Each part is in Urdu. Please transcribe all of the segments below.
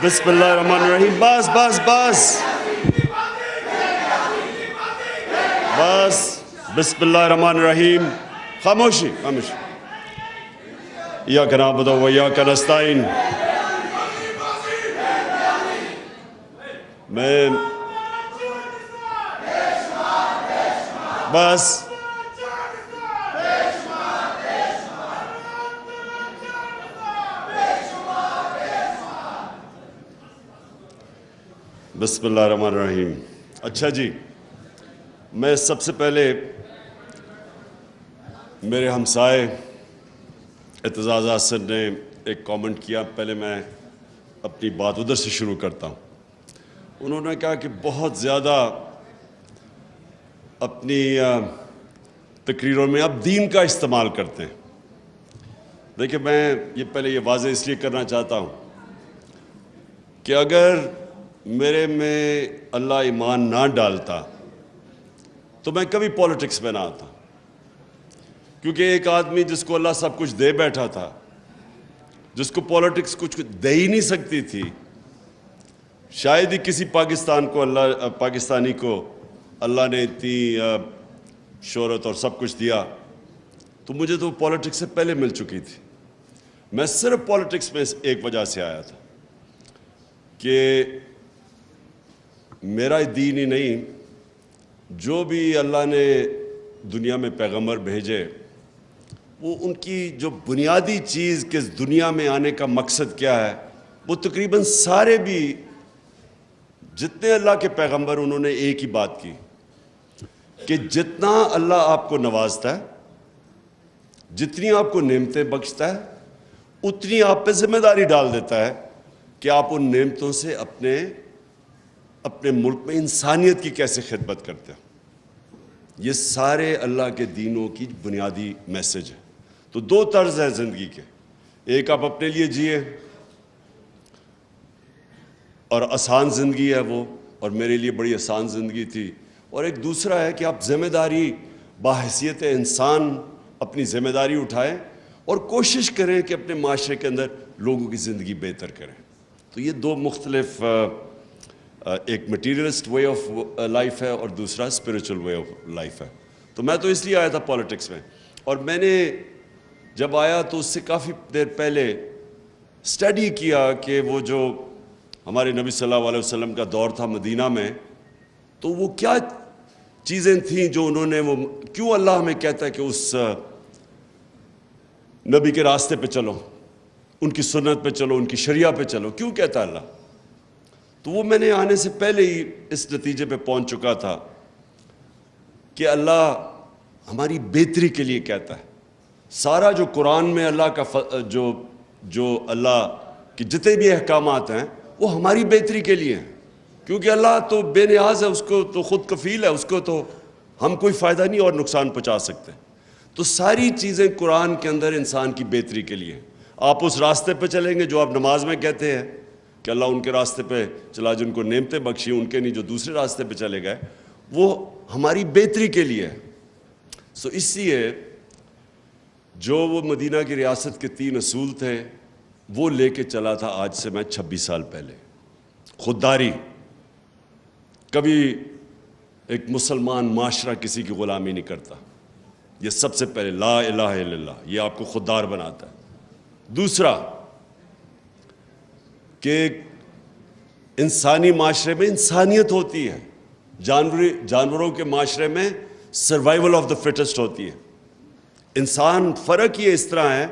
بسم اللہ الرحمن الرحیم. بس بس بس بس بسم اللہ الرحمن الرحیم. خاموشی خاموشی. ایاک نعبد و ایاک نستعین. میں بس بسم اللہ الرحمن الرحیم. اچھا جی، میں سب سے پہلے میرے ہمسائے اعتزاز حسن نے ایک کامنٹ کیا، پہلے میں اپنی بات ادھر سے شروع کرتا ہوں. انہوں نے کہا کہ بہت زیادہ اپنی تقریروں میں اب دین کا استعمال کرتے ہیں. دیکھیں، میں پہلے یہ واضح اس لیے کرنا چاہتا ہوں کہ اگر میرے میں اللہ ایمان نہ ڈالتا تو میں کبھی پولیٹکس میں نہ آتا، کیونکہ ایک آدمی جس کو اللہ سب کچھ دے بیٹھا تھا، جس کو پولیٹکس کچھ دے ہی نہیں سکتی تھی، شاید ہی کسی پاکستانی کو اللہ نے اتنی شہرت اور سب کچھ دیا. تو مجھے تو پولیٹکس سے پہلے مل چکی تھی. میں صرف پولیٹکس میں ایک وجہ سے آیا تھا کہ میرا دین ہی نہیں، جو بھی اللہ نے دنیا میں پیغمبر بھیجے، وہ ان کی جو بنیادی چیز کہ دنیا میں آنے کا مقصد کیا ہے، وہ تقریباً سارے بھی جتنے اللہ کے پیغمبر، انہوں نے ایک ہی بات کی کہ جتنا اللہ آپ کو نوازتا ہے، جتنی آپ کو نعمتیں بخشتا ہے، اتنی آپ پہ ذمہ داری ڈال دیتا ہے کہ آپ ان نعمتوں سے اپنے ملک میں انسانیت کی کیسے خدمت کرتے ہیں. یہ سارے اللہ کے دینوں کی بنیادی میسج ہے. تو دو طرز ہے زندگی کے، ایک آپ اپنے لیے جیے اور آسان زندگی ہے وہ، اور میرے لیے بڑی آسان زندگی تھی. اور ایک دوسرا ہے کہ آپ ذمہ داری باحیثیت انسان اپنی ذمہ داری اٹھائیں اور کوشش کریں کہ اپنے معاشرے کے اندر لوگوں کی زندگی بہتر کریں. تو یہ دو مختلف، ایک مٹیریلسٹ وے آف لائف ہے اور دوسرا اسپریچول وے آف لائف ہے. تو میں تو اس لیے آیا تھا پولیٹکس میں، اور میں نے جب آیا تو اس سے کافی دیر پہلے اسٹڈی کیا کہ وہ جو ہمارے نبی صلی اللہ علیہ وسلم کا دور تھا مدینہ میں، تو وہ کیا چیزیں تھیں جو انہوں نے، وہ کیوں اللہ ہمیں کہتا ہے کہ اس نبی کے راستے پہ چلو، ان کی سنت پہ چلو، ان کی شریعہ پہ چلو، کیوں کہتا ہے اللہ؟ تو وہ میں نے آنے سے پہلے ہی اس نتیجے پہ پہنچ چکا تھا کہ اللہ ہماری بہتری کے لیے کہتا ہے. سارا جو قرآن میں اللہ کا جو اللہ کے جتنے بھی احکامات ہیں وہ ہماری بہتری کے لیے ہیں، کیونکہ اللہ تو بے نیاز ہے، اس کو تو خود کفیل ہے، اس کو تو ہم کوئی فائدہ نہیں اور نقصان پہنچا سکتے. تو ساری چیزیں قرآن کے اندر انسان کی بہتری کے لیے. آپ اس راستے پہ چلیں گے جو آپ نماز میں کہتے ہیں کہ اللہ ان کے راستے پہ چلا جن کو نعمتیں بخشی، ان کے نہیں جو دوسرے راستے پہ چلے گئے، وہ ہماری بہتری کے لیے ہے. سو اس لیے جو وہ مدینہ کی ریاست کے 3 اصول تھے وہ لے کے چلا تھا آج سے میں 26 سال پہلے. خودداری، کبھی ایک مسلمان معاشرہ کسی کی غلامی نہیں کرتا. یہ سب سے پہلے لا الہ الا اللہ، یہ آپ کو خوددار بناتا ہے. دوسرا کہ انسانی معاشرے میں انسانیت ہوتی ہے، جانوروں کے معاشرے میں سروائیول آف دا فٹسٹ ہوتی ہے. انسان فرق یہ اس طرح ہے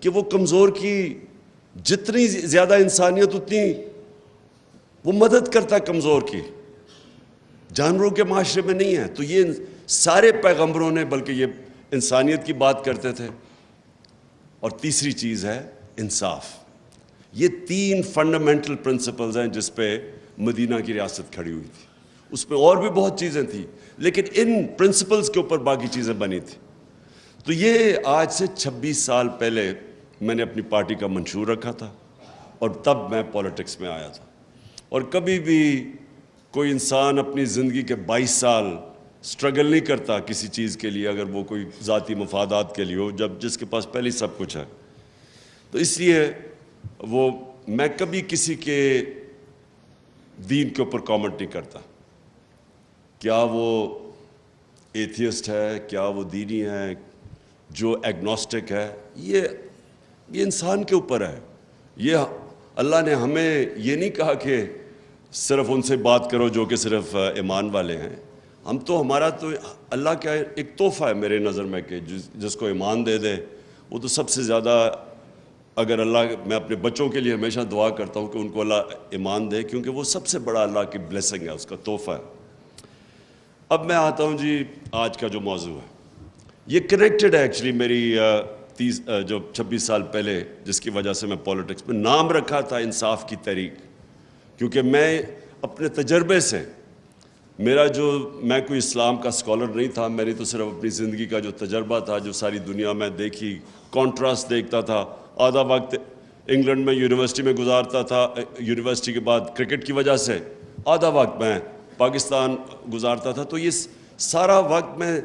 کہ وہ کمزور کی جتنی زیادہ انسانیت اتنی وہ مدد کرتا ہے کمزور کی. جانوروں کے معاشرے میں نہیں ہے. تو یہ سارے پیغمبروں نے بلکہ یہ انسانیت کی بات کرتے تھے. اور تیسری چیز ہے انصاف. یہ 3 فنڈامنٹل پرنسپلز ہیں جس پہ مدینہ کی ریاست کھڑی ہوئی تھی. اس میں اور بھی بہت چیزیں تھیں لیکن ان پرنسپلز کے اوپر باقی چیزیں بنی تھیں. تو یہ آج سے 26 سال پہلے میں نے اپنی پارٹی کا منشور رکھا تھا اور تب میں پولیٹکس میں آیا تھا. اور کبھی بھی کوئی انسان اپنی زندگی کے 22 سال سٹرگل نہیں کرتا کسی چیز کے لیے اگر وہ کوئی ذاتی مفادات کے لیے ہو، جب جس کے پاس پہلے سب کچھ ہے. تو اس لیے وہ میں کبھی کسی کے دین کے اوپر کامنٹ نہیں کرتا، کیا وہ ایتھیسٹ ہے، کیا وہ دینی ہے، جو ایگنوسٹک ہے، یہ انسان کے اوپر ہے۔ یہ اللہ نے ہمیں یہ نہیں کہا کہ صرف ان سے بات کرو جو کہ صرف ایمان والے ہیں۔ ہم تو ہمارا تو اللہ کا ایک تحفہ ہے میرے نظر میں کہ جس کو ایمان دے دے وہ تو سب سے زیادہ، اگر اللہ، میں اپنے بچوں کے لیے ہمیشہ دعا کرتا ہوں کہ ان کو اللہ ایمان دے، کیونکہ وہ سب سے بڑا اللہ کی بلیسنگ ہے، اس کا تحفہ ہے۔ اب میں آتا ہوں جی آج کا جو موضوع ہے، یہ کنیکٹڈ ہے ایکچولی میری جو 26 سال پہلے جس کی وجہ سے میں پولیٹکس میں نام رکھا تھا انصاف کی تحریک، کیونکہ میں اپنے تجربے سے، میں کوئی اسلام کا اسکالر نہیں تھا، میں نے تو صرف اپنی زندگی کا جو تجربہ تھا، جو ساری دنیا میں دیکھی، کانٹراسٹ دیکھتا تھا۔ آدھا وقت انگلینڈ میں یونیورسٹی میں گزارتا تھا، یونیورسٹی کے بعد کرکٹ کی وجہ سے آدھا وقت میں پاکستان گزارتا تھا، تو یہ سارا وقت میں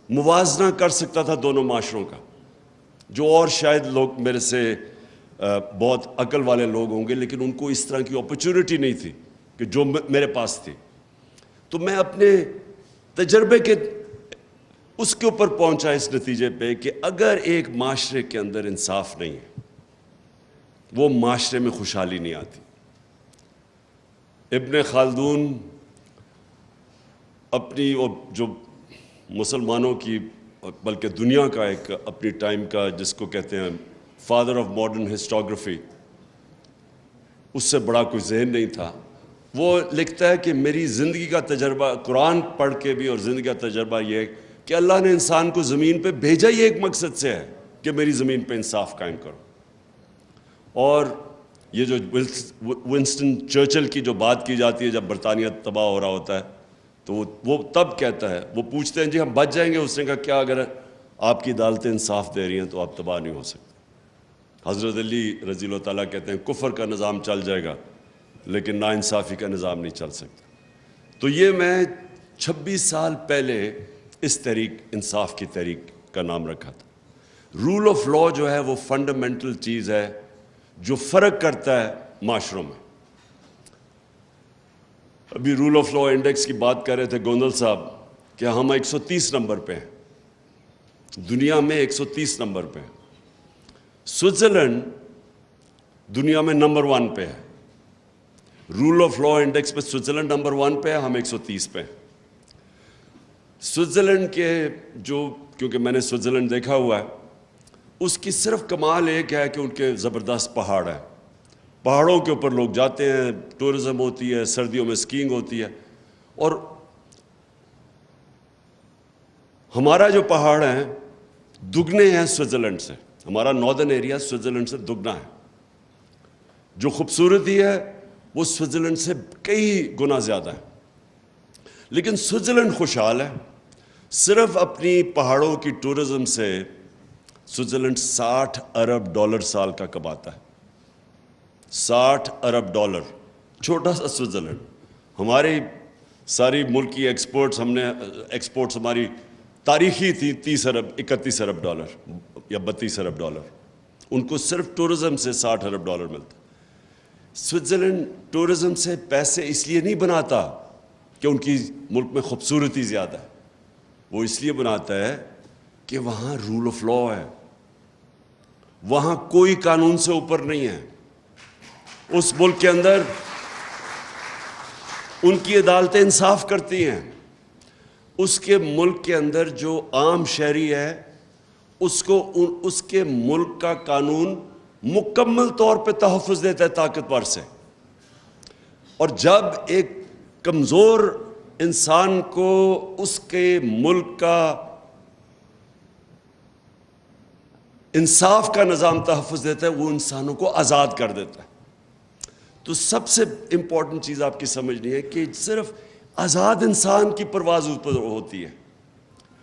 موازنہ کر سکتا تھا دونوں معاشروں کا، جو اور شاید لوگ میرے سے بہت عقل والے لوگ ہوں گے، لیکن ان کو اس طرح کی اپرچونٹی نہیں تھی کہ جو میرے پاس تھی۔ تو میں اپنے تجربے کے اس کے اوپر پہنچا اس نتیجے پہ کہ اگر ایک معاشرے کے اندر انصاف نہیں ہے، وہ معاشرے میں خوشحالی نہیں آتی۔ ابن خلدون اپنی جو مسلمانوں کی بلکہ دنیا کا ایک اپنی ٹائم کا جس کو کہتے ہیں فادر آف ماڈرن ہسٹوگرافی، اس سے بڑا کوئی ذہن نہیں تھا۔ وہ لکھتا ہے کہ میری زندگی کا تجربہ قرآن پڑھ کے بھی اور زندگی کا تجربہ یہ ہے کہ اللہ نے انسان کو زمین پہ بھیجا ہی ایک مقصد سے ہے کہ میری زمین پہ انصاف قائم کرو۔ اور یہ جو ونسٹن چرچل کی جو بات کی جاتی ہے جب برطانیہ تباہ ہو رہا ہوتا ہے تو وہ تب کہتا ہے، وہ پوچھتے ہیں جی ہم بچ جائیں گے، اس نے کہا کیا اگر آپ کی عدالتیں انصاف دے رہی ہیں تو آپ تباہ نہیں ہو سکتے۔ حضرت علی رضی اللہ تعالیٰ کہتے ہیں کفر کا نظام چل جائے گا لیکن ناانصافی کا نظام نہیں چل سکتا۔ تو یہ میں 26 سال پہلے اس تحریک انصاف کی تحریک کا نام رکھا تھا۔ رول آف لا جو ہے وہ فنڈامنٹل چیز ہے جو فرق کرتا ہے معاشروں میں۔ ابھی رول آف لا انڈیکس کی بات کر رہے تھے گوندل صاحب کہ ہم 130 نمبر پہ ہیں، دنیا میں 130 نمبر پہ ہیں۔ سوئٹزرلینڈ دنیا میں نمبر 1 پہ ہے، رول آف لا انڈیکس پہ سوئٹزرلینڈ نمبر 1 پہ ہے، ہم 130 پہ ہیں۔ سوئٹزرلینڈ کے کیونکہ میں نے سوئٹزرلینڈ دیکھا ہوا ہے، اس کی صرف کمال ایک ہے کہ ان کے زبردست پہاڑ ہیں، پہاڑوں کے اوپر لوگ جاتے ہیں، ٹورزم ہوتی ہے، سردیوں میں اسکیئنگ ہوتی ہے۔ اور ہمارا جو پہاڑ ہیں دگنے ہیں سوئٹزرلینڈ سے، ہمارا ناردرن ایریا سوئٹزرلینڈ سے دگنا ہے۔ جو خوبصورتی ہے وہ سوئٹزرلینڈ سے کئی گنا زیادہ ہے، لیکن سوئٹزرلینڈ خوشحال ہے۔ صرف اپنی پہاڑوں کی ٹورزم سے سوئٹزرلینڈ $60 ارب سال کا کماتا ہے۔ $60 ارب، چھوٹا سا سوئٹزرلینڈ۔ ہماری ساری ملک کی ایکسپورٹس ہماری تاریخی تھی 30 ارب 31 ارب ڈالر یا 32 ارب ڈالر، ان کو صرف ٹورزم سے $60 ارب ملتا۔ سوئٹزرلینڈ ٹورزم سے پیسے اس لیے نہیں بناتا کہ ان کی ملک میں خوبصورتی زیادہ ہے، وہ اس لیے بناتا ہے کہ وہاں رول آف لا ہے، وہاں کوئی قانون سے اوپر نہیں ہے۔ اس ملک کے اندر ان کی عدالتیں انصاف کرتی ہیں۔ اس کے ملک کے اندر جو عام شہری ہے اس کے ملک کا قانون مکمل طور پہ تحفظ دیتا ہے طاقتور سے۔ اور جب ایک کمزور انسان کو اس کے ملک کا انصاف کا نظام تحفظ دیتا ہے، وہ انسانوں کو آزاد کر دیتا ہے۔ تو سب سے امپورٹنٹ چیز آپ کی سمجھنی ہے کہ صرف آزاد انسان کی پرواز اوپر ہوتی ہے،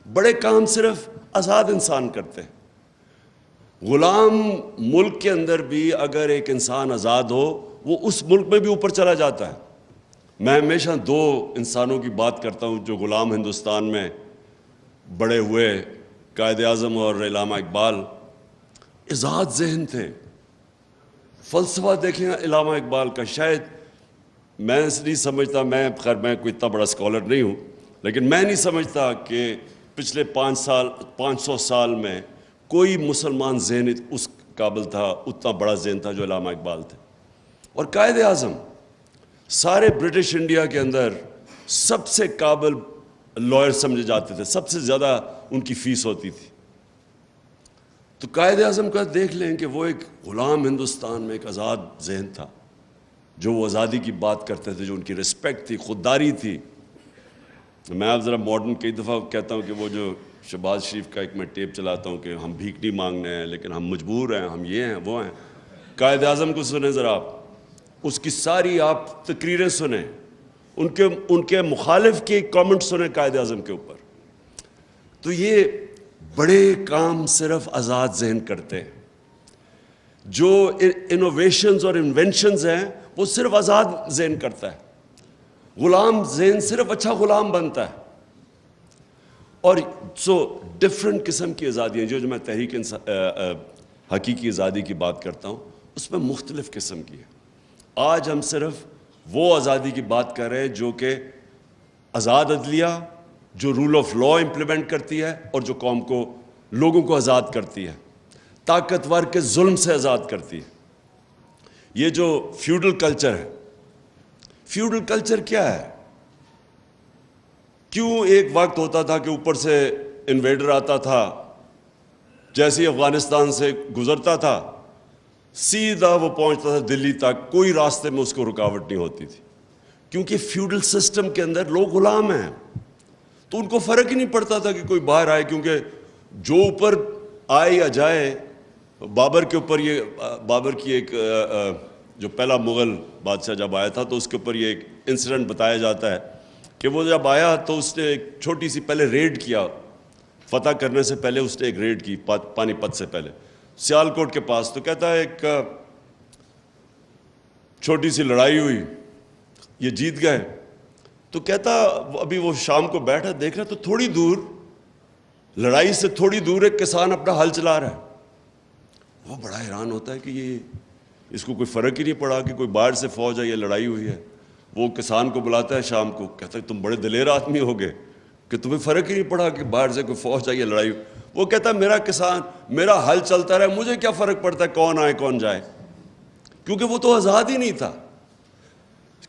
بڑے کام صرف آزاد انسان کرتے ہیں۔ غلام ملک کے اندر بھی اگر ایک انسان آزاد ہو وہ اس ملک میں بھی اوپر چلا جاتا ہے۔ میں ہمیشہ 2 انسانوں کی بات کرتا ہوں جو غلام ہندوستان میں بڑے ہوئے، قائد اعظم اور علامہ اقبال۔ آزاد ذہن تھے، فلسفہ دیکھیں علامہ اقبال کا، شاید میں نہیں سمجھتا، میں کوئی اتنا بڑا اسکالر نہیں ہوں، لیکن میں نہیں سمجھتا کہ پچھلے 500 سال میں کوئی مسلمان ذہن اس قابل تھا، اتنا بڑا ذہن تھا جو علامہ اقبال تھے. اور قائد اعظم سارے برٹش انڈیا کے اندر سب سے قابل لائر سمجھے جاتے تھے، سب سے زیادہ ان کی فیس ہوتی تھی. تو قائد اعظم کا دیکھ لیں کہ وہ ایک غلام ہندوستان میں ایک آزاد ذہن تھا، جو وہ آزادی کی بات کرتے تھے، جو ان کی رسپیکٹ تھی، خودداری تھی. میں اب ذرا ماڈرن کئی دفعہ کہتا ہوں کہ وہ جو شہباز شریف کا ایک میں ٹیپ چلاتا ہوں کہ ہم بھیک نہیں مانگنے ہیں لیکن ہم مجبور ہیں، ہم یہ ہیں وہ ہیں. قائد اعظم کو سنیں ذرا آپ، اس کی ساری آپ تقریریں سنیں، ان کے مخالف کے کامنٹ سنیں قائد اعظم کے اوپر. تو یہ بڑے کام صرف آزاد ذہن کرتے ہیں. جو انوویشنز اور انوینشنز ہیں وہ صرف آزاد ذہن کرتا ہے. غلام ذہن صرف اچھا غلام بنتا ہے. اور ڈفرینٹ قسم کی آزادیاں جو میں تحریک حقیقی آزادی کی بات کرتا ہوں اس میں مختلف قسم کی ہے. آج ہم صرف وہ آزادی کی بات کر رہے ہیں جو کہ آزاد عدلیہ، جو رول آف لا امپلیمنٹ کرتی ہے اور جو قوم کو، لوگوں کو آزاد کرتی ہے، طاقتور کے ظلم سے آزاد کرتی ہے. یہ جو فیوڈل کلچر ہے، فیوڈل کلچر کیا ہے؟ کیوں ایک وقت ہوتا تھا کہ اوپر سے انویڈر آتا تھا، جیسے افغانستان سے گزرتا تھا سیدھا وہ پہنچتا تھا دلی تک، کوئی راستے میں اس کو رکاوٹ نہیں ہوتی تھی، کیونکہ فیوڈل سسٹم کے اندر لوگ غلام ہیں. تو ان کو فرق ہی نہیں پڑتا تھا کہ کوئی باہر آئے، کیونکہ جو اوپر آئے یا جائے. بابر کے اوپر بابر کی ایک جو پہلا مغل بادشاہ جب آیا تھا تو اس کے اوپر یہ ایک انسیڈنٹ بتایا جاتا ہے کہ وہ جب آیا تو اس نے ایک چھوٹی سی پہلے ریڈ کیا، فتح کرنے سے پہلے اس نے ایک ریڈ کی پانی پت سے پہلے سیالکوٹ کے پاس. تو کہتا ہے ایک چھوٹی سی لڑائی ہوئی، یہ جیت گئے. تو کہتا ابھی وہ شام کو بیٹھا دیکھ رہا تو تھوڑی دور، لڑائی سے تھوڑی دور ایک کسان اپنا ہل چلا رہا ہے. وہ بڑا حیران ہوتا ہے کہ اس کو کوئی فرق ہی نہیں پڑا کہ کوئی باہر سے فوج ہے یا لڑائی ہوئی ہے. وہ کسان کو بلاتا ہے شام کو، کہتا ہے تم بڑے دلیر آدمی ہو گئے کہ تمہیں فرق ہی نہیں پڑا کہ باہر سے کوئی فوج ہے یا لڑائی. وہ کہتا ہے میرا کسان، میرا حل چلتا رہا، مجھے کیا فرق پڑتا ہے کون آئے کون جائے، کیونکہ وہ تو آزاد ہی نہیں تھا.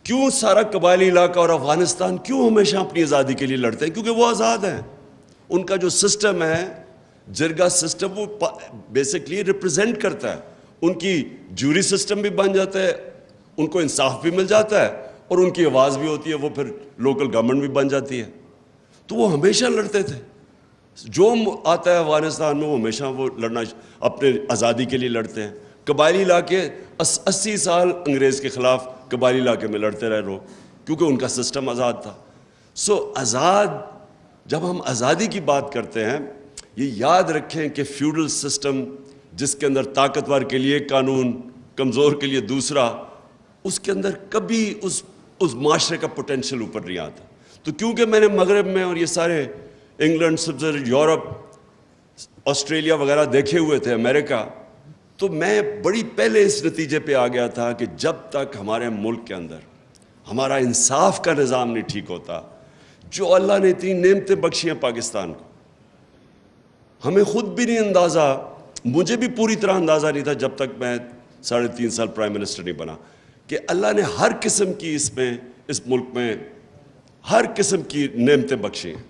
کیوں سارا قبائلی علاقہ اور افغانستان کیوں ہمیشہ اپنی آزادی کے لیے لڑتے ہیں؟ کیونکہ وہ آزاد ہیں. ان کا جو سسٹم ہے جرگا سسٹم، وہ بیسکلی ریپرزینٹ کرتا ہے. ان کی جوری سسٹم بھی بن جاتا ہے، ان کو انصاف بھی مل جاتا ہے اور ان کی آواز بھی ہوتی ہے، وہ پھر لوکل گورنمنٹ بھی بن جاتی ہے. تو وہ ہمیشہ لڑتے تھے. جو آتا ہے افغانستان میں وہ ہمیشہ وہ لڑنا اپنے آزادی کے لیے لڑتے ہیں. قبائلی علاقے 80 سال انگریز کے خلاف قبائلی علاقے میں لڑتے رہے لوگ، کیونکہ ان کا سسٹم آزاد تھا. آزاد، جب ہم آزادی کی بات کرتے ہیں یہ یاد رکھیں کہ فیوڈل سسٹم جس کے اندر طاقتور کے لیے قانون، کمزور کے لیے دوسرا، اس کے اندر کبھی اس معاشرے کا پوٹینشیل اوپر نہیں آتا. تو کیونکہ میں نے مغرب میں اور یہ سارے انگلینڈ، سوئٹزرلینڈ، یورپ، آسٹریلیا وغیرہ دیکھے ہوئے تھے، امریکہ، تو میں بڑی پہلے اس نتیجے پہ آ گیا تھا کہ جب تک ہمارے ملک کے اندر ہمارا انصاف کا نظام نہیں ٹھیک ہوتا، جو اللہ نے اتنی نعمتیں بخشی ہیں پاکستان کو، ہمیں خود بھی نہیں اندازہ، مجھے بھی پوری طرح اندازہ نہیں تھا جب تک میں 3.5 سال پرائم منسٹر نہیں بنا، کہ اللہ نے ہر قسم کی اس ملک میں ہر قسم کی نعمتیں بخشی ہیں.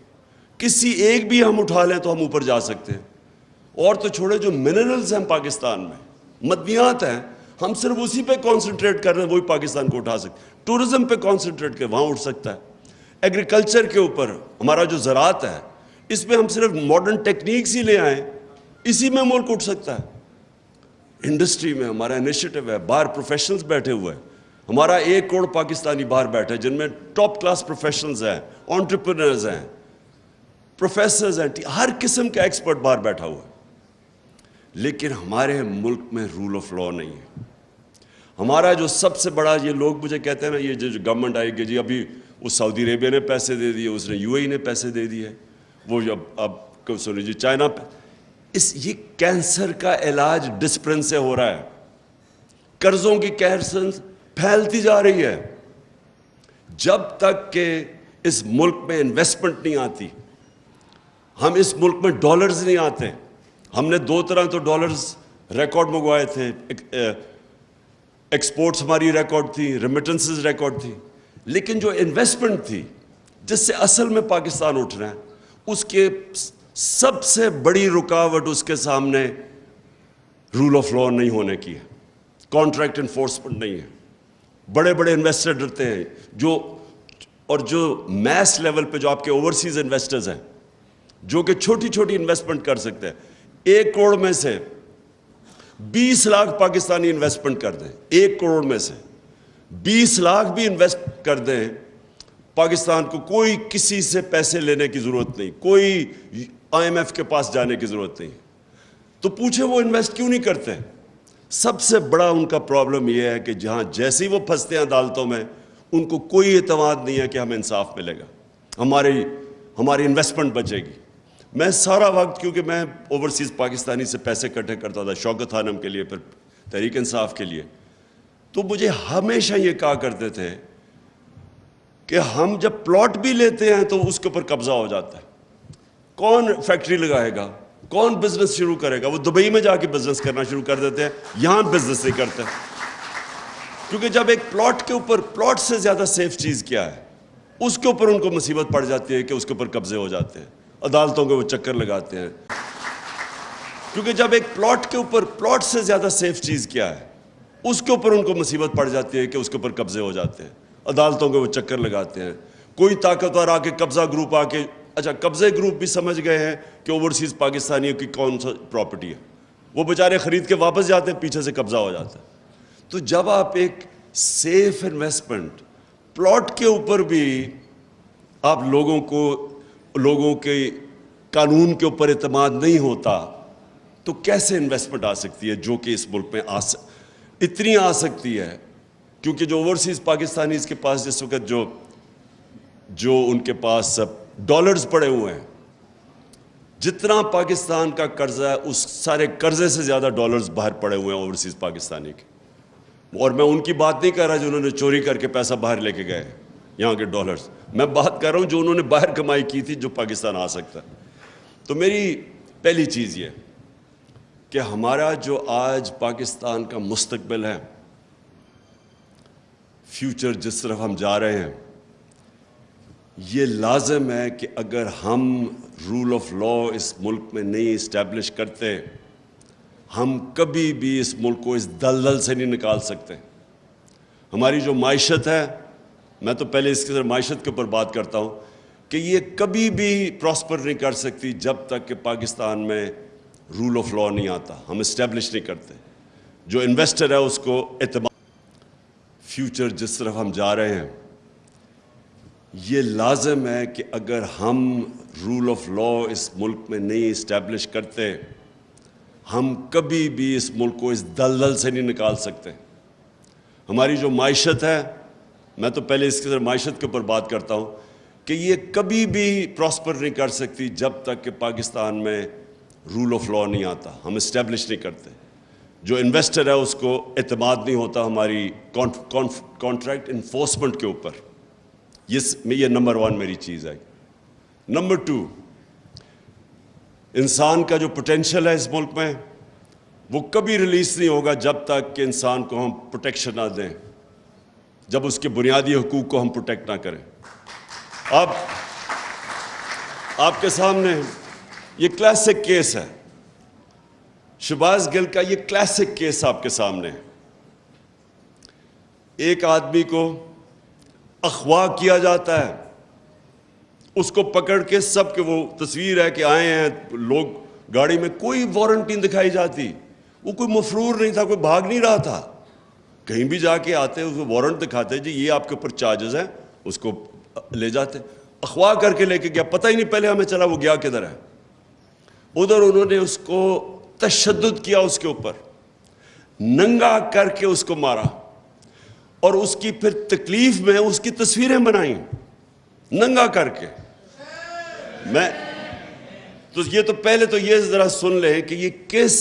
کسی ایک بھی ہم اٹھا لیں تو ہم اوپر جا سکتے ہیں. اور تو چھوڑے جو منرلز ہیں پاکستان میں، مدنیات ہیں، ہم صرف اسی پہ کانسنٹریٹ کر رہے ہیں، وہی پاکستان کو اٹھا سکتے. ٹورزم پہ کانسنٹریٹ کر، وہاں اٹھ سکتا ہے. ایگریکلچر کے اوپر ہمارا جو زراعت ہے، اس میں ہم صرف ماڈرن ٹیکنیکس ہی لے آئیں، اسی میں ملک اٹھ سکتا ہے. انڈسٹری میں ہمارا انیشیٹو ہے، باہر پروفیشنلز بیٹھے ہوئے ہیں، ہمارا 1 کروڑ پاکستانی باہر بیٹھے جن میں ٹاپ کلاس پروفیشنلز ہیں، انٹرپرینرز ہیں، پروفیسرز ہیں، ہر قسم کا ایکسپرٹ باہر بیٹھا ہوا ہے. لیکن ہمارے ملک میں رول آف لا نہیں ہے. ہمارا جو سب سے بڑا، یہ لوگ مجھے کہتے ہیں نا، یہ جو گورنمنٹ آئی کہ جی ابھی وہ سعودی عربیہ نے پیسے دے دیے، اس نے UAE نے پیسے دے دیے، وہ اب سنی جی چائنا پہ، یہ کینسر کا علاج ڈسپرن سے ہو رہا ہے. قرضوں کی کیسن پھیلتی جا رہی ہے. جب تک کہ اس ملک میں انویسٹمنٹ نہیں آتی, ہم اس ملک میں ڈالرز نہیں آتے. ہم نے 2 طرح تو ڈالرز ریکارڈ منگوائے تھے, ایکسپورٹس ہماری ریکارڈ تھی, ریمیٹنسز ریکارڈ تھی, لیکن جو انویسٹمنٹ تھی جس سے اصل میں پاکستان اٹھ رہا ہے, اس کے سب سے بڑی رکاوٹ اس کے سامنے رول آف لا نہیں ہونے کی ہے, کانٹریکٹ انفورسمنٹ نہیں ہے. بڑے بڑے انویسٹر ڈرتے ہیں اور جو میس لیول پہ جو آپ کے اوورسیز انویسٹرز ہیں جو کہ چھوٹی چھوٹی انویسٹمنٹ کر سکتے ہیں, 1 کروڑ میں سے 20 لاکھ پاکستانی انویسٹمنٹ کر دیں, 1 کروڑ میں سے 20 لاکھ بھی انویسٹ کر دیں, پاکستان کو کوئی کسی سے پیسے لینے کی ضرورت نہیں, کوئی IMF کے پاس جانے کی ضرورت نہیں. تو پوچھے وہ انویسٹ کیوں نہیں کرتے؟ سب سے بڑا ان کا پرابلم یہ ہے کہ جہاں جیسے ہی وہ پھنستے ہیں عدالتوں میں, ان کو کوئی اعتماد نہیں ہے کہ ہمیں انصاف ملے گا, ہماری انویسٹمنٹ بچے گی. میں سارا وقت, کیونکہ میں اوورسیز پاکستانی سے پیسے اکٹھے کرتا تھا شوکت خانم کے لیے, پھر تحریک انصاف کے لیے, تو مجھے ہمیشہ یہ کہا کرتے تھے کہ ہم جب پلاٹ بھی لیتے ہیں تو اس کے اوپر قبضہ ہو جاتا ہے. کون فیکٹری لگائے گا, کون بزنس شروع کرے گا؟ وہ دبئی میں جا کے بزنس کرنا شروع کر دیتے ہیں, یہاں بزنس نہیں کرتے. کیونکہ جب ایک پلاٹ کے اوپر, پلاٹ سے زیادہ سیف چیز کیا ہے, اس کے اوپر ان کو مصیبت پڑ جاتی ہے کہ اس کے اوپر قبضے ہو جاتے ہیں, عدالتوں کے وہ چکر لگاتے ہیں. کیونکہ جب ایک پلاٹ کے اوپر, پلاٹ سے زیادہ سیف چیز کیا ہے, اس کے اوپر ان کو مصیبت پڑ جاتی ہے کہ اس کے اوپر قبضے ہو جاتے ہیں, عدالتوں کے وہ چکر لگاتے ہیں. کوئی طاقتور آ کے, قبضہ گروپ آ کے, اچھا قبضے گروپ بھی سمجھ گئے ہیں کہ اوورسیز پاکستانیوں کی کون سا پراپرٹی ہے, وہ بیچارے خرید کے واپس جاتے ہیں, پیچھے سے قبضہ ہو جاتا ہے. تو جب آپ ایک سیف انویسٹمنٹ پلاٹ کے اوپر بھی آپ لوگوں کے قانون کے اوپر اعتماد نہیں ہوتا, تو کیسے انویسٹمنٹ آ سکتی ہے جو کہ اس ملک میں اتنی آ سکتی ہے؟ کیونکہ جو اوورسیز پاکستانیز کے پاس جس وقت جو ان کے پاس ڈالرز پڑے ہوئے ہیں, جتنا پاکستان کا قرضہ ہے اس سارے قرضے سے زیادہ ڈالرز باہر پڑے ہوئے ہیں اوورسیز پاکستانی کے. اور میں ان کی بات نہیں کر رہا جنہوں نے چوری کر کے پیسہ باہر لے کے گئے یہاں کے ڈالرز, میں بات کر رہا ہوں جو انہوں نے باہر کمائی کی تھی جو پاکستان آ سکتا ہے. تو میری پہلی چیز یہ کہ ہمارا جو آج پاکستان کا مستقبل ہے, فیوچر جس طرف ہم جا رہے ہیں, یہ لازم ہے کہ اگر ہم رول آف لا اس ملک میں نہیں اسٹیبلش کرتے, ہم کبھی بھی اس ملک کو اس دلدل سے نہیں نکال سکتے. ہماری جو معیشت ہے, میں تو پہلے اس کے معیشت کے اوپر بات کرتا ہوں, کہ یہ کبھی بھی پراسپر نہیں کر سکتی جب تک کہ پاکستان میں رول آف لا نہیں آتا, ہم اسٹیبلش نہیں کرتے. جو انویسٹر ہے اس کو اعتماد, فیوچر جس طرف ہم جا رہے ہیں, یہ لازم ہے کہ اگر ہم رول آف لا اس ملک میں نہیں اسٹیبلش کرتے, ہم کبھی بھی اس ملک کو اس دلدل سے نہیں نکال سکتے. ہماری جو معیشت ہے, میں تو پہلے اس کے معیشت کے اوپر بات کرتا ہوں, کہ یہ کبھی بھی پراسپر نہیں کر سکتی جب تک کہ پاکستان میں رول آف لا نہیں آتا, ہم اسٹیبلش نہیں کرتے. جو انویسٹر ہے اس کو اعتماد نہیں ہوتا ہماری کانٹریکٹ انفورسمنٹ کے اوپر. یہ نمبر 1 میری چیز ہے. نمبر 2, انسان کا جو پوٹینشیل ہے اس ملک میں, وہ کبھی ریلیز نہیں ہوگا جب تک کہ انسان کو ہم پروٹیکشن نہ دیں, جب اس کے بنیادی حقوق کو ہم پروٹیکٹ نہ کریں. آپ کے سامنے یہ کلاسک کیس ہے, شہباز گل کا یہ کلاسک کیس آپ کے سامنے ہے. ایک آدمی کو اغوا کیا جاتا ہے, اس کو پکڑ کے سب کے, وہ تصویر ہے کہ آئے ہیں لوگ گاڑی میں, کوئی وارنٹ نہیں دکھائی جاتی, وہ کوئی مفرور نہیں تھا, کوئی بھاگ نہیں رہا تھا. کہیں بھی جا کے آتے اس کو وارنٹ دکھاتے, جی یہ آپ کے اوپر چارجز ہیں, اس کو لے جاتے. اغوا کر کے لے کے گیا, پتہ ہی نہیں پہلے ہمیں چلا وہ گیا کدھر ہے. ادھر انہوں نے اس کو تشدد کیا, اس کے اوپر ننگا کر کے اس کو مارا, اور اس کی پھر تکلیف میں اس کی تصویریں بنائیں ننگا کر کے. تو یہ تو پہلے تو یہ ذرا سن لیں کہ یہ کس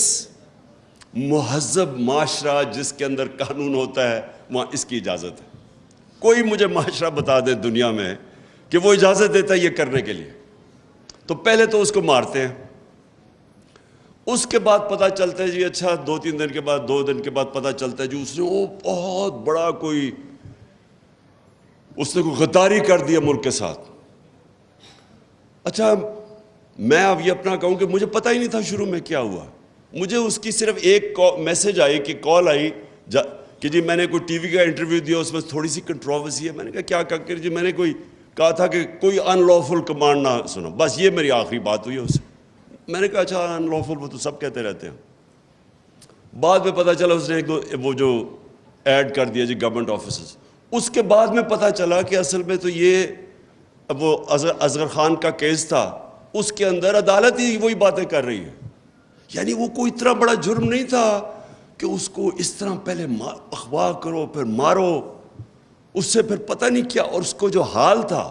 مہذب معاشرہ جس کے اندر قانون ہوتا ہے وہاں اس کی اجازت ہے. کوئی مجھے معاشرہ بتا دے دنیا میں کہ وہ اجازت دیتا ہے یہ کرنے کے لیے. تو پہلے تو اس کو مارتے ہیں, اس کے بعد پتہ چلتا ہے جی اچھا 2-3 دن کے بعد 2 دن کے بعد پتہ چلتا ہے جی اس نے وہ بہت بڑا کوئی غداری کر دیا ملک کے ساتھ. اچھا میں اب یہ اپنا کہوں کہ مجھے پتہ ہی نہیں تھا شروع میں کیا ہوا. مجھے اس کی صرف ایک میسج آئی کہ کال آئی کہ جی میں نے کوئی ٹی وی کا انٹرویو دیا, اس میں تھوڑی سی کنٹروورسی ہے. میں نے کہا کیا کر جی میں نے کہا تھا کہ کوئی ان لافل کمانڈ نہ سنو, بس یہ میری آخری بات ہوئی ہے اس سے. میں نے کہا اچھا ان لافل وہ تو سب کہتے رہتے ہیں. بعد میں پتہ چلا اس نے وہ جو ایڈ کر دیا جی گورنمنٹ آفیسز. اس کے بعد میں پتہ چلا کہ اصل میں تو یہ وہ اصغر خان کا کیس تھا, اس کے اندر عدالت ہی وہی باتیں کر رہی ہے. یعنی وہ کوئی اتنا بڑا جرم نہیں تھا کہ اس کو اس طرح پہلے اغوا کرو پھر مارو, اس سے پھر پتہ نہیں کیا. اور اس کو جو حال تھا,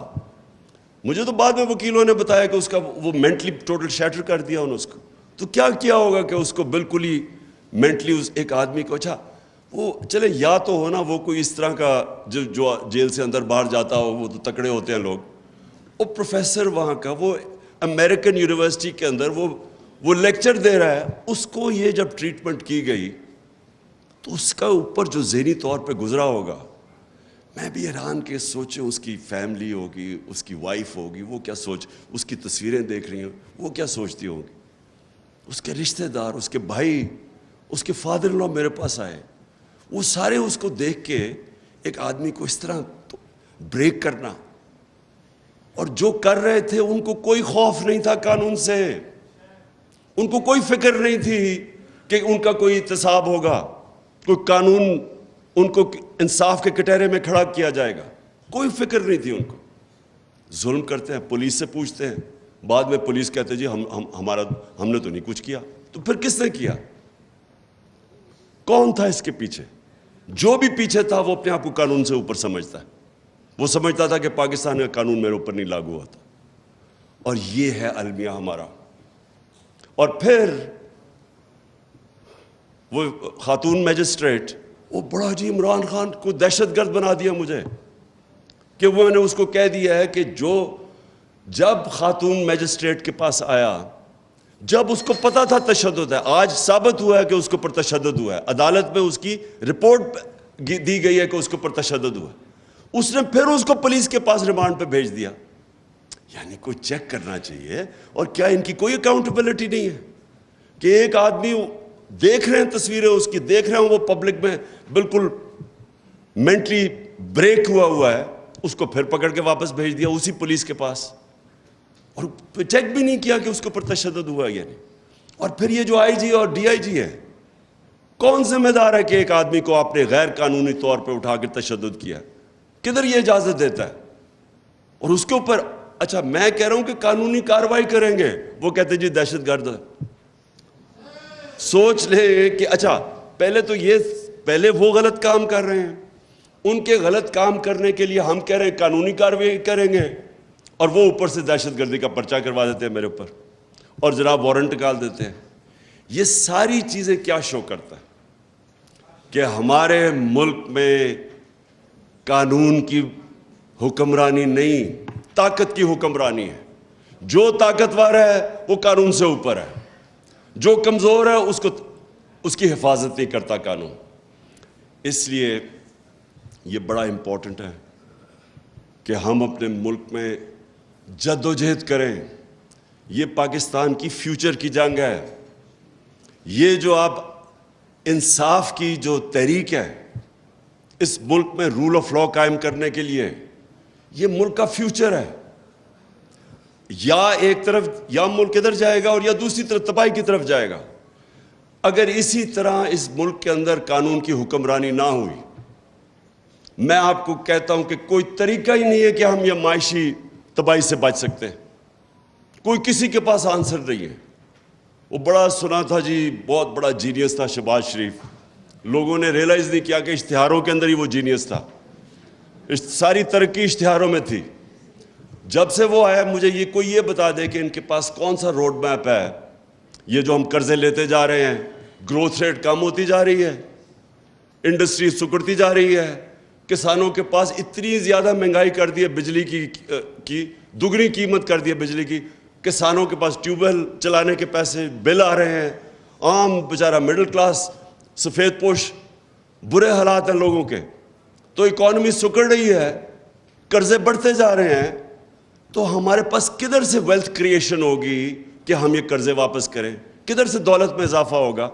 مجھے تو بعد میں وکیلوں نے بتایا کہ اس کا وہ مینٹلی ٹوٹل شیٹر کر دیا انہوں نے اس کو. تو کیا ہوگا کہ اس کو بالکل ہی مینٹلی ایک آدمی کو, اچھا وہ چلے یا تو ہونا وہ کوئی اس طرح کا جو جیل سے اندر باہر جاتا ہو, وہ تو تکڑے ہوتے ہیں لوگ. وہ پروفیسر وہاں کا, وہ امریکن یونیورسٹی کے اندر وہ لیکچر دے رہا ہے. اس کو یہ جب ٹریٹمنٹ کی گئی تو اس کا اوپر جو ذہنی طور پہ گزرا ہوگا, میں بھی حیران کہ سوچیں اس کی فیملی ہوگی, اس کی وائف ہوگی, وہ کیا اس کی تصویریں دیکھ رہی ہیں, وہ کیا سوچتی ہوں گی. اس کے رشتہ دار, اس کے بھائی, اس کے فادر ان لا میرے پاس آئے, وہ سارے اس کو دیکھ کے ایک آدمی کو اس طرح بریک کرنا. اور جو کر رہے تھے ان کو کوئی خوف نہیں تھا قانون سے, ان کو کوئی فکر نہیں تھی کہ ان کا کوئی احتساب ہوگا, کوئی قانون ان کو انصاف کے کٹہرے میں کھڑا کیا جائے گا, کوئی فکر نہیں تھی ان کو. ظلم کرتے ہیں, پولیس سے پوچھتے ہیں, بعد میں پولیس کہتے ہیں جی ہم نے تو نہیں کچھ کیا. تو پھر کس نے کیا؟ کون تھا اس کے پیچھے؟ جو بھی پیچھے تھا وہ اپنے آپ کو قانون سے اوپر سمجھتا ہے. وہ سمجھتا تھا کہ پاکستان کا قانون میرے اوپر نہیں لاگو ہوتا. اور یہ ہے المیہ ہمارا. اور پھر وہ خاتون میجسٹریٹ, وہ بڑا جی عمران خان کو دہشت گرد بنا دیا مجھے, کہ وہ میں نے اس کو کہہ دیا ہے کہ جب خاتون میجسٹریٹ کے پاس آیا, جب اس کو پتا تھا تشدد ہے, آج ثابت ہوا ہے کہ اس کے اوپر تشدد ہوا ہے, عدالت میں اس کی رپورٹ دی گئی ہے کہ اس کے اوپر تشدد ہوا ہے, اس نے پھر اس کو پولیس کے پاس ریمانڈ پہ بھیج دیا. یعنی کوئی چیک کرنا چاہیے. اور کیا ان کی کوئی اکاؤنٹیبلٹی نہیں ہے کہ ایک آدمی دیکھ رہے ہیں تصویریں اس کی, دیکھ رہے ہیں وہ پبلک میں بالکل مینٹلی بریک ہوا ہے, اس کو پھر پکڑ کے واپس بھیج دیا اسی پولیس کے پاس, اور چیک بھی نہیں کیا کہ اس کے اوپر تشدد ہوا ہے یا نہیں. اور پھر یہ جو آئی جی اور ڈی آئی جی ہے, کون ذمہ دار ہے کہ ایک آدمی کو آپ نے غیر قانونی طور پہ اٹھا کے تشدد کیا؟ کدھر یہ اجازت دیتا ہے؟ اور اس کے اوپر اچھا میں کہہ رہا ہوں کہ قانونی کارروائی کریں گے, وہ کہتے جی دہشت گرد ہے. سوچ لیں کہ اچھا پہلے وہ غلط کام کر رہے ہیں, ان کے غلط کام کرنے کے لیے ہم کہہ رہے ہیں قانونی کارروائی کریں گے, اور وہ اوپر سے دہشت گردی کا پرچہ کروا دیتے ہیں میرے اوپر, اور جناب وارنٹ نکال دیتے ہیں. یہ ساری چیزیں کیا شو کرتا ہے کہ ہمارے ملک میں قانون کی حکمرانی نہیں, طاقت کی حکمرانی ہے. جو طاقتور ہے وہ قانون سے اوپر ہے, جو کمزور ہے اس کی حفاظت نہیں کرتا قانون. اس لیے یہ بڑا امپورٹنٹ ہے کہ ہم اپنے ملک میں جد و جہد کریں. یہ پاکستان کی فیوچر کی جنگ ہے. یہ جو آپ انصاف کی جو تحریک ہے اس ملک میں رول آف لا قائم کرنے کے لیے, یہ ملک کا فیوچر ہے. یا ایک طرف یا ملک ادھر جائے گا اور یا دوسری طرف تباہی کی طرف جائے گا. اگر اسی طرح اس ملک کے اندر قانون کی حکمرانی نہ ہوئی, میں آپ کو کہتا ہوں کہ کوئی طریقہ ہی نہیں ہے کہ ہم یہ معاشی تباہی سے بچ سکتے ہیں. کوئی کسی کے پاس آنسر نہیں ہے. وہ بڑا سنا تھا جی, بہت بڑا جینیس تھا شہباز شریف. لوگوں نے ریئلائز نہیں کیا کہ اشتہاروں کے اندر ہی وہ جینیس تھا. ساری ترقی اشتہاروں میں تھی. جب سے وہ آیا, مجھے یہ بتا دے کہ ان کے پاس کون سا روڈ میپ ہے. یہ جو ہم قرضے لیتے جا رہے ہیں, گروتھ ریٹ کم ہوتی جا رہی ہے, انڈسٹری سکڑتی جا رہی ہے, کسانوں کے پاس اتنی زیادہ مہنگائی کر دی ہے, بجلی کی دگنی قیمت کر دی ہے بجلی کی, کسانوں کے پاس ٹیوب ویل چلانے کے پیسے بل آ رہے ہیں, عام بیچارہ مڈل کلاس سفید پوش برے حالات ہیں لوگوں کے, تو اکانومی سکڑ رہی ہے, قرضے بڑھتے جا رہے ہیں, تو ہمارے پاس کدھر سے ویلتھ کریشن ہوگی کہ ہم یہ قرضے واپس کریں؟ کدھر سے دولت میں اضافہ ہوگا؟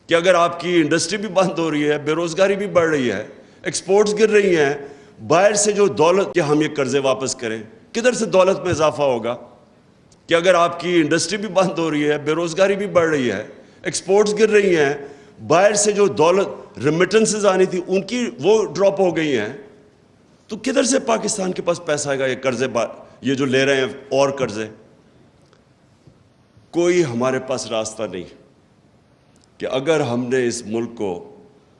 کہ اگر آپ کی انڈسٹری بھی بند ہو رہی ہے, بے روزگاری بھی بڑھ رہی ہے, ایکسپورٹس گر رہی ہیں, باہر سے جو دولت کہ ہم یہ قرضے واپس کریں, کدھر سے دولت میں اضافہ ہوگا؟ کہ اگر آپ کی انڈسٹری بھی بند ہو رہی ہے, بے روزگاری بھی بڑھ رہی ہے, ایکسپورٹس گر رہی ہیں, باہر سے جو دولت ریمیٹنسز آنی تھی ان کی وہ ڈراپ ہو گئی ہیں, تو کدھر سے پاکستان کے پاس پیسہ آئے گا یہ قرضے یہ جو لے رہے ہیں اور قرضے؟ کوئی ہمارے پاس راستہ نہیں کہ اگر ہم نے اس ملک کو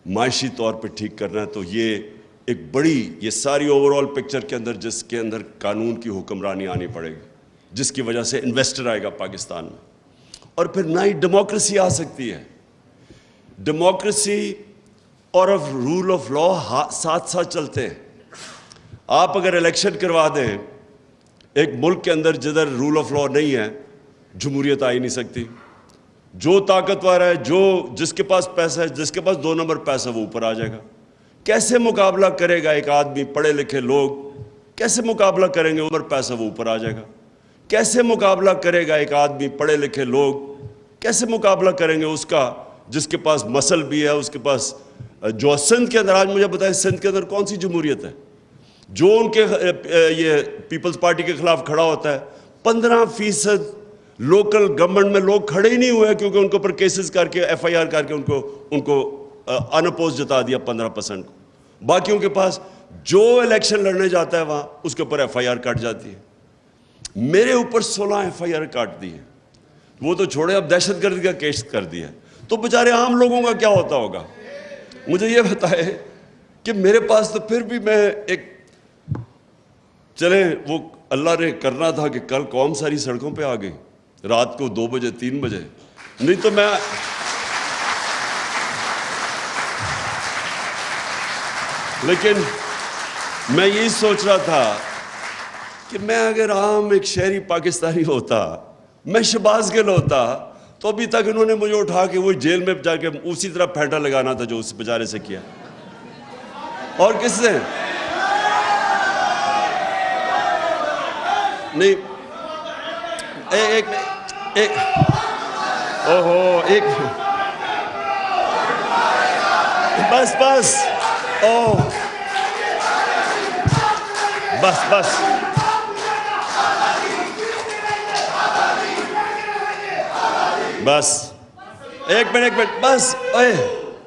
معاشی طور پہ ٹھیک کرنا ہے تو یہ ایک بڑی یہ ساری اوور آل پکچر کے اندر جس کے اندر قانون کی حکمرانی آنی پڑے گی, جس کی وجہ سے انویسٹر آئے گا پاکستان میں, اور پھر نہ ہی ڈیموکریسی آ سکتی ہے. ڈیموکریسی اور رول آف لا ساتھ ساتھ چلتے ہیں. آپ اگر الیکشن کروا دیں ایک ملک کے اندر جدھر رول آف لا نہیں ہے, جمہوریت آ ہی نہیں سکتی. جو طاقتور ہے, جس کے پاس پیسہ ہے, جس کے پاس 2 نمبر پیسہ, وہ اوپر آ جائے گا. کیسے مقابلہ کرے گا ایک آدمی, پڑھے لکھے لوگ کیسے مقابلہ کریں گے؟ اوپر پیسہ, وہ اوپر آ جائے گا. کیسے مقابلہ کرے گا ایک آدمی, پڑھے لکھے لوگ کیسے مقابلہ کریں گے اس کا جس کے پاس مسل بھی ہے, اس کے پاس جو سندھ کے اندر, آج مجھے بتائیں سندھ کے اندر کون سی جمہوریت ہے؟ جو ان کے یہ پیپلز پارٹی کے خلاف کھڑا ہوتا ہے, 15% لوکل گورنمنٹ میں لوگ کھڑے ہی نہیں ہوئے کیونکہ ان کے اوپر کیسز کر کے FIR کر کے ان کو انپوز جتا دیا 15% کو. باقیوں کے پاس جو الیکشن لڑنے جاتا ہے وہاں اس کے اوپر FIR کٹ جاتی ہے. میرے اوپر 16 FIR کاٹ دی ہے, وہ تو چھوڑے اب دہشت گردی کا کیس کر دیا. تو بیچارے عام لوگوں کا کیا ہوتا ہوگا؟ مجھے یہ بتائے کہ میرے پاس تو پھر بھی میں ایک چلے وہ اللہ نے کرنا تھا کہ کل قوم ساری سڑکوں پہ آ گئی رات کو 2 بجے 3 بجے, نہیں تو میں لیکن میں یہی سوچ رہا تھا کہ میں اگر عام ایک شہری پاکستانی ہوتا, میں شہباز گل ہوتا, تو ابھی تک انہوں نے مجھے اٹھا کے وہ جیل میں جا کے اسی طرح پھینٹا لگانا تھا جو اس بیچارے سے کیا. اور کس سے نہیں, بس ایک منٹ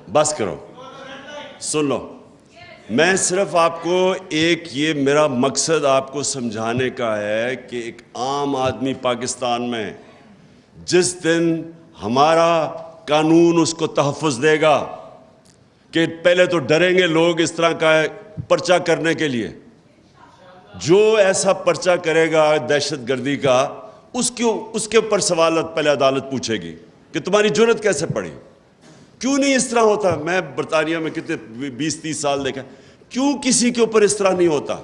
بس کرو, سن لو. میں صرف آپ کو یہ میرا مقصد آپ کو سمجھانے کا ہے کہ ایک عام آدمی پاکستان میں جس دن ہمارا قانون اس کو تحفظ دے گا, کہ پہلے تو ڈریں گے لوگ اس طرح کا پرچہ کرنے کے لیے, جو ایسا پرچہ کرے گا دہشت گردی کا اس کے اوپر سوالات پہلے عدالت پوچھے گی کہ تمہاری جرت کیسے پڑی, کیوں نہیں اس طرح ہوتا. میں برطانیہ میں کتنے 20-30 سال دیکھا, کیوں کسی کے اوپر اس طرح نہیں ہوتا؟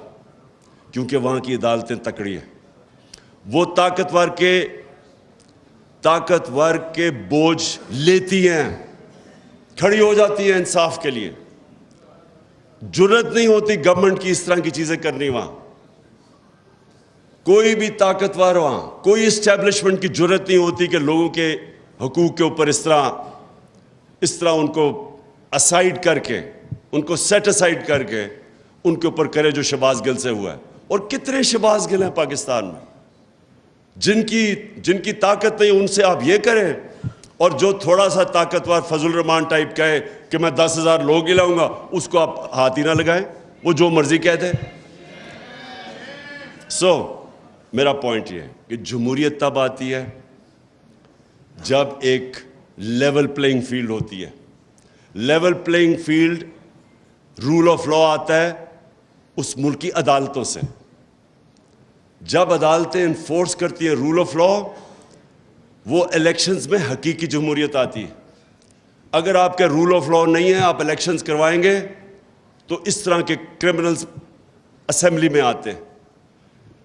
کیونکہ وہاں کی عدالتیں تکڑی ہیں, وہ طاقتور کے بوجھ لیتی ہیں, کھڑی ہو جاتی ہیں انصاف کے لیے. جرت نہیں ہوتی گورنمنٹ کی اس طرح کی چیزیں کرنی. وہاں کوئی بھی طاقتور, وہاں کوئی اسٹیبلشمنٹ کی جرت نہیں ہوتی کہ لوگوں کے حقوق کے اوپر اس طرح ان کو اسائیڈ کر کے, ان کو سیٹ اسائیڈ کر کے ان کے اوپر کرے جو شہباز گل سے ہوا ہے. اور کتنے شہباز گل ہیں پاکستان میں جن کی طاقت نہیں, ان سے آپ یہ کریں, اور جو تھوڑا سا طاقتور فضل الرحمان ٹائپ کہے کہ میں 10,000 لوگ ہی لاؤں گا, اس کو آپ ہاتھ ہی نہ لگائیں, وہ جو مرضی کہتے. میرا پوائنٹ یہ ہے کہ جمہوریت تب آتی ہے جب ایک لیول پلینگ فیلڈ ہوتی ہے. Level playing field rule of law آتا ہے اس ملک کی عدالتوں سے. جب عدالتیں انفورس کرتی ہیں رول آف لا, وہ الیکشنز میں حقیقی جمہوریت آتی ہے. اگر آپ کے رول آف لا نہیں ہے، آپ الیکشنز کروائیں گے تو اس طرح کے کرمنلز اسمبلی میں آتے ہیں۔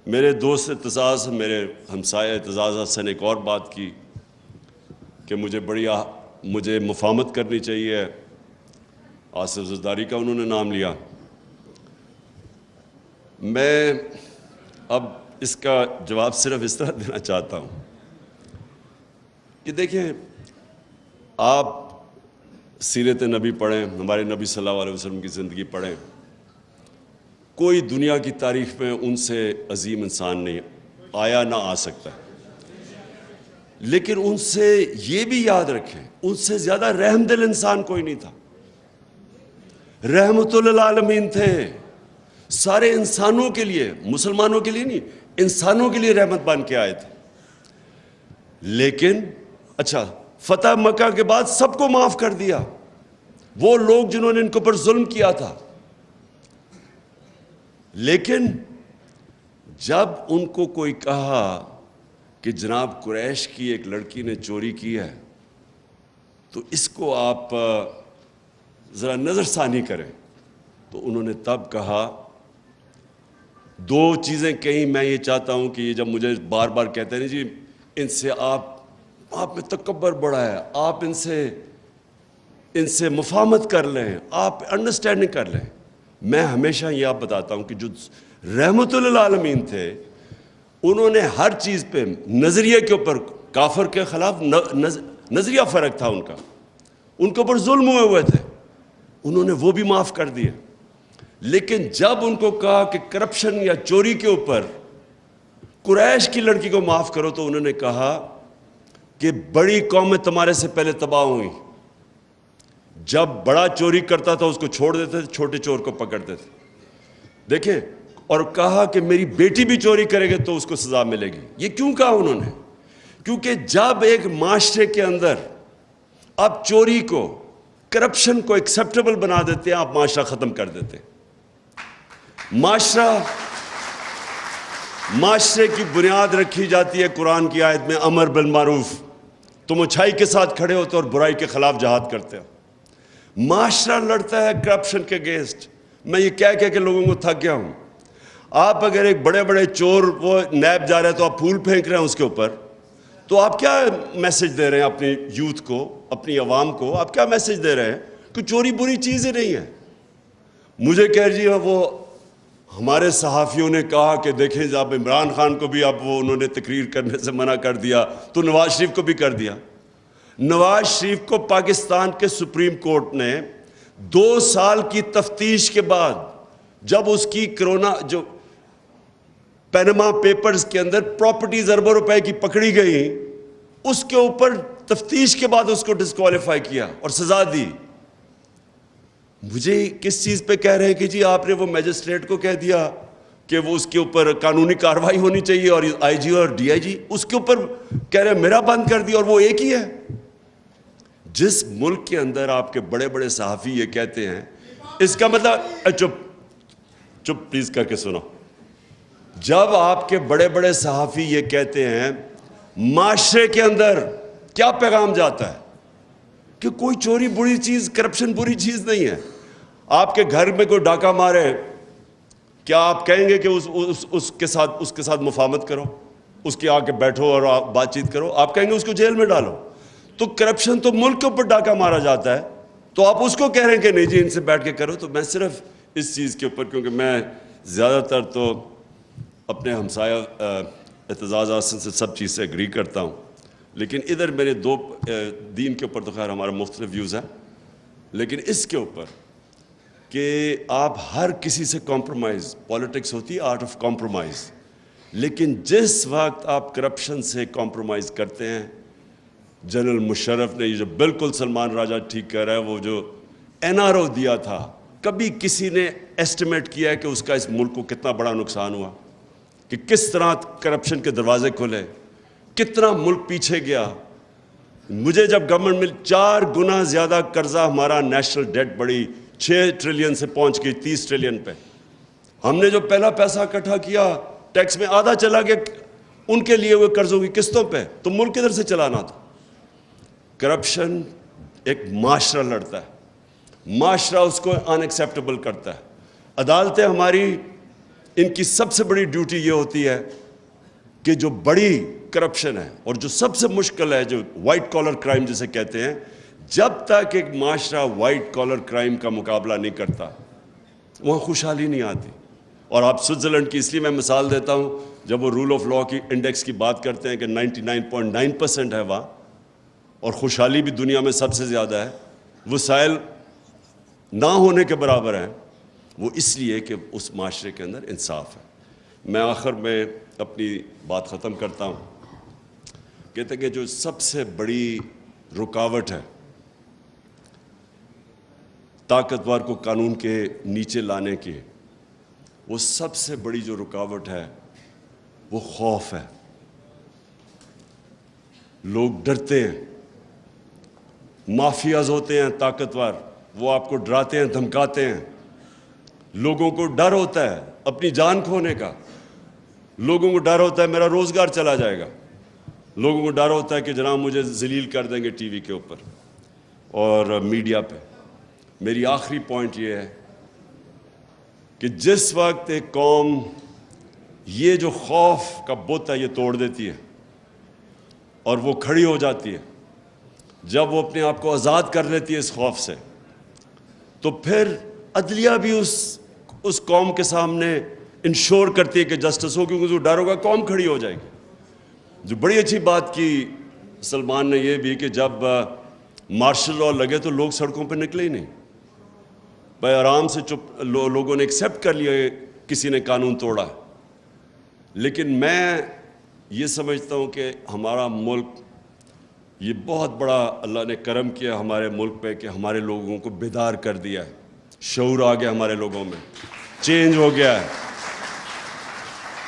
میرے دوست اعتزاز، میرے ہمسائے اعتزاز حسن ایک اور بات کی کہ مجھے مفاہمت کرنی چاہیے، آصف زرداری کا انہوں نے نام لیا۔ میں اب اس کا جواب صرف اس طرح دینا چاہتا ہوں کہ دیکھیں، آپ سیرت نبی پڑھیں، ہمارے نبی صلی اللہ علیہ وسلم کی زندگی پڑھیں، کوئی دنیا کی تاریخ میں ان سے عظیم انسان نہیں آیا، نہ آ سکتا، لیکن ان سے یہ بھی یاد رکھیں، ان سے زیادہ رحم دل انسان کوئی نہیں تھا۔ رحمت للعالمین تھے، سارے انسانوں کے لیے، مسلمانوں کے لیے نہیں، انسانوں کے لیے رحمت بن کے آئے تھے۔ لیکن اچھا، فتح مکہ کے بعد سب کو معاف کر دیا، وہ لوگ جنہوں نے ان کے اوپر ظلم کیا تھا، لیکن جب ان کو کوئی کہا کہ جناب قریش کی ایک لڑکی نے چوری کی ہے تو اس کو آپ ذرا نظر ثانی کریں، تو انہوں نے تب کہا دو چیزیں کہیں۔ میں یہ چاہتا ہوں کہ یہ جب مجھے بار بار کہتے ہیں جی ان سے آپ میں تکبر بڑا ہے، آپ ان سے مفاہمت کر لیں، آپ انڈرسٹینڈنگ کر لیں، میں ہمیشہ یہ آپ بتاتا ہوں کہ جو رحمت للعالمین تھے انہوں نے ہر چیز پہ نظریے کے اوپر، کافر کے خلاف نظریہ فرق تھا ان کا، ان کے اوپر ظلم ہوئے تھے، انہوں نے وہ بھی معاف کر دیے۔ لیکن جب ان کو کہا کہ کرپشن یا چوری کے اوپر قریش کی لڑکی کو معاف کرو، تو انہوں نے کہا کہ بڑی قومیں تمہارے سے پہلے تباہ ہوئیں، جب بڑا چوری کرتا تھا اس کو چھوڑ دیتے تھے، چھوٹے چور کو پکڑتے تھے۔ دیکھیں، اور کہا کہ میری بیٹی بھی چوری کرے گی تو اس کو سزا ملے گی۔ یہ کیوں کہا انہوں نے؟ کیونکہ جب ایک معاشرے کے اندر آپ چوری کو، کرپشن کو ایکسیپٹیبل بنا دیتے ہیں، آپ معاشرہ ختم کر دیتے ہیں۔ معاشرے کی بنیاد رکھی جاتی ہے قرآن کی آیت میں، امر بالمعروف، تم اچھائی کے ساتھ کھڑے ہوتے اور برائی کے خلاف جہاد کرتے ہو۔ معاشرہ لڑتا ہے کرپشن کے اگینسٹ۔ میں یہ کہہ کہ لوگوں کو تھک گیا ہوں۔ آپ اگر ایک بڑے بڑے چور وہ نیب جا رہے ہیں تو آپ پھول پھینک رہے ہیں اس کے اوپر، تو آپ کیا میسج دے رہے ہیں اپنی یوتھ کو، اپنی عوام کو؟ آپ کیا میسج دے رہے ہیں کہ چوری بری چیز ہی نہیں ہے؟ مجھے کہہ جی وہ ہمارے صحافیوں نے کہا کہ دیکھیں جب عمران خان کو بھی اب وہ انہوں نے تقریر کرنے سے منع کر دیا تو نواز شریف کو بھی کر دیا۔ نواز شریف کو پاکستان کے سپریم کورٹ نے 2 سال کی تفتیش کے بعد، جب اس کی کرونا جو پینما پیپرز کے اندر پراپرٹیز اربوں روپے کی پکڑی گئی، اس کے اوپر تفتیش کے بعد اس کو ڈسکوالیفائی کیا اور سزا دی۔ مجھے کس چیز پہ کہہ رہے ہیں کہ جی آپ نے وہ میجسٹریٹ کو کہہ دیا کہ وہ اس کے اوپر قانونی کارروائی ہونی چاہیے، اور آئی جی اور ڈی آئی جی اس کے اوپر کہہ رہے ہیں میرا بند کر دیا، اور وہ ایک ہی ہے۔ جس ملک کے اندر آپ کے بڑے بڑے صحافی یہ کہتے ہیں، اس کا مطلب چپ پلیز کر کے سنو، جب آپ کے بڑے بڑے صحافی یہ کہتے ہیں، معاشرے کے اندر کیا پیغام جاتا ہے کہ کوئی چوری بری چیز، کرپشن بری چیز نہیں ہے۔ آپ کے گھر میں کوئی ڈاکہ مارے، کیا آپ کہیں گے کہ اس کے ساتھ مفاہمت کرو، اس کے آ کے بیٹھو اور بات چیت کرو؟ آپ کہیں گے اس کو جیل میں ڈالو۔ تو کرپشن تو ملک کے اوپر ڈاکہ مارا جاتا ہے، تو آپ اس کو کہہ رہے ہیں کہ نہیں جی ان سے بیٹھ کے کرو۔ تو میں صرف اس چیز کے اوپر، کیونکہ میں زیادہ تر تو اپنے ہمسایہ اعتزاز حسن سے سب چیز سے اگری کرتا ہوں، لیکن ادھر میرے دو دین کے اوپر تو خیر ہمارا مختلف ویوز ہیں، لیکن اس کے اوپر کہ آپ ہر کسی سے کمپرومائز، پولیٹکس ہوتی ہے آرٹ آف کمپرومائز، لیکن جس وقت آپ کرپشن سے کمپرومائز کرتے ہیں، جنرل مشرف نے یہ جو بالکل سلمان راجہ ٹھیک کہہ رہا ہے، وہ جو این آر او دیا تھا، کبھی کسی نے ایسٹیمیٹ کیا ہے کہ اس کا اس ملک کو کتنا بڑا نقصان ہوا، کہ کس طرح کرپشن کے دروازے کھلے، کتنا ملک پیچھے گیا؟ مجھے جب گورنمنٹ میں 4 گنا زیادہ قرضہ ہمارا نیشنل ڈیٹ بڑی 6 ٹریلین سے پہنچ گئی 30 ٹریلین پہ، ہم نے جو پہلا پیسہ اکٹھا کیا ٹیکس میں آدھا چلا گیا ان کے لیے ہوئے قرضوں کی قسطوں پہ، تو ملک کدھر سے چلانا تھا؟ کرپشن ایک معاشرہ لڑتا ہے، معاشرہ اس کو ان ایکسیپٹیبل کرتا ہے. عدالتیں ہماری، ان کی سب سے بڑی ڈیوٹی یہ ہوتی ہے کہ جو بڑی کرپشن ہے اور جو سب سے مشکل ہے، جو وائٹ کالر کرائم جسے کہتے ہیں، جب تک ایک معاشرہ وائٹ کالر کرائم کا مقابلہ نہیں کرتا وہاں خوشحالی نہیں آتی. اور آپ سوئٹزرلینڈ کی اس لیے میں مثال دیتا ہوں، جب وہ رول آف لا کی انڈیکس کی بات کرتے ہیں کہ 99.9% ہے وہاں، اور خوشحالی بھی دنیا میں سب سے زیادہ ہے، وسائل نہ ہونے کے برابر ہیں، وہ اس لیے کہ اس معاشرے کے اندر انصاف ہے. میں آخر میں اپنی بات ختم کرتا ہوں، کہتے ہیں کہ جو سب سے بڑی رکاوٹ ہے طاقتور کو قانون کے نیچے لانے کی، وہ سب سے بڑی جو رکاوٹ ہے وہ خوف ہے. لوگ ڈرتے ہیں، مافیاز ہوتے ہیں طاقتور، وہ آپ کو ڈراتے ہیں، دھمکاتے ہیں. لوگوں کو ڈر ہوتا ہے اپنی جان کھونے کا، لوگوں کو ڈر ہوتا ہے میرا روزگار چلا جائے گا، لوگوں کو ڈر ہوتا ہے کہ جناب مجھے ذلیل کر دیں گے ٹی وی کے اوپر اور میڈیا پہ. میری آخری پوائنٹ یہ ہے کہ جس وقت ایک قوم یہ جو خوف کا بت ہے یہ توڑ دیتی ہے اور وہ کھڑی ہو جاتی ہے، جب وہ اپنے آپ کو آزاد کر لیتی ہے اس خوف سے، تو پھر عدلیہ بھی اس قوم کے سامنے انشور کرتی ہے کہ جسٹس ہو، کیونکہ جو ڈر ہوگا قوم کھڑی ہو جائے گی. جو بڑی اچھی بات کی سلمان نے یہ بھی کہ جب مارشل لا لگے تو لوگ سڑکوں پہ نکلے ہی نہیں، بھائی آرام سے چپ، لوگوں نے ایکسیپٹ کر لیا کسی نے قانون توڑا. لیکن میں یہ سمجھتا ہوں کہ ہمارا ملک، یہ بہت بڑا اللہ نے کرم کیا ہمارے ملک پہ کہ ہمارے لوگوں کو بیدار کر دیا ہے، شعور آ گیا ہمارے لوگوں میں، چینج ہو گیا ہے.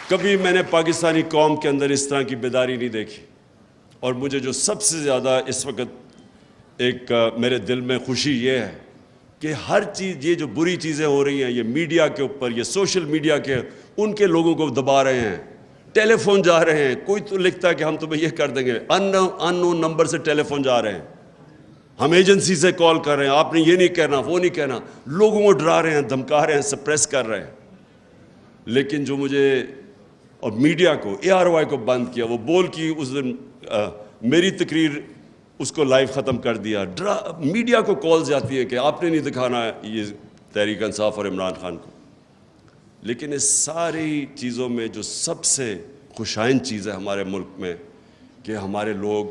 کبھی میں نے پاکستانی قوم کے اندر اس طرح کی بیداری نہیں دیکھی. اور مجھے جو سب سے زیادہ اس وقت ایک میرے دل میں خوشی یہ ہے کہ ہر چیز، یہ جو بری چیزیں ہو رہی ہیں یہ میڈیا کے اوپر، یہ سوشل میڈیا کے، ان کے لوگوں کو دبا رہے ہیں. ٹیلی فون جا رہے ہیں، کوئی تو لکھتا ہے کہ ہم تمہیں یہ کر دیں گے، ان نون نمبر سے ٹیلی فون جا رہے ہیں، ہم ایجنسی سے کال کر رہے ہیں، آپ نے یہ نہیں کہنا وہ نہیں کہنا، لوگوں کو ڈرا رہے ہیں، دھمکا رہے ہیں، سپریس کر رہے ہیں. لیکن جو مجھے، اور میڈیا کو، ARY کو بند کیا، وہ بول کی اس دن میری تقریر اس کو لائیو ختم کر دیا. میڈیا کو کالز جاتی ہے کہ آپ نے نہیں دکھانا یہ تحریک انصاف اور عمران خان کو. لیکن اس ساری چیزوں میں جو سب سے خوشائن چیز ہے ہمارے ملک میں کہ ہمارے لوگ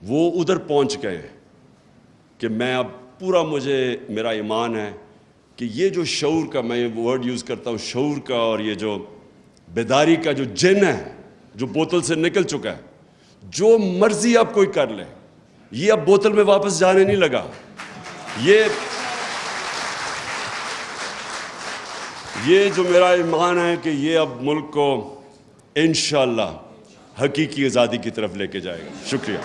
وہ ادھر پہنچ گئے ہیں کہ میں اب پورا، مجھے میرا ایمان ہے کہ یہ جو شعور کا، میں ورڈ یوز کرتا ہوں شعور کا، اور یہ جو بیداری کا جو جن ہے جو بوتل سے نکل چکا ہے، جو مرضی اب کوئی کر لے، یہ اب بوتل میں واپس جانے نہیں لگا. یہ جو میرا ایمان ہے کہ یہ اب ملک کو انشاءاللہ حقیقی آزادی کی طرف لے کے جائے گا. شکریہ.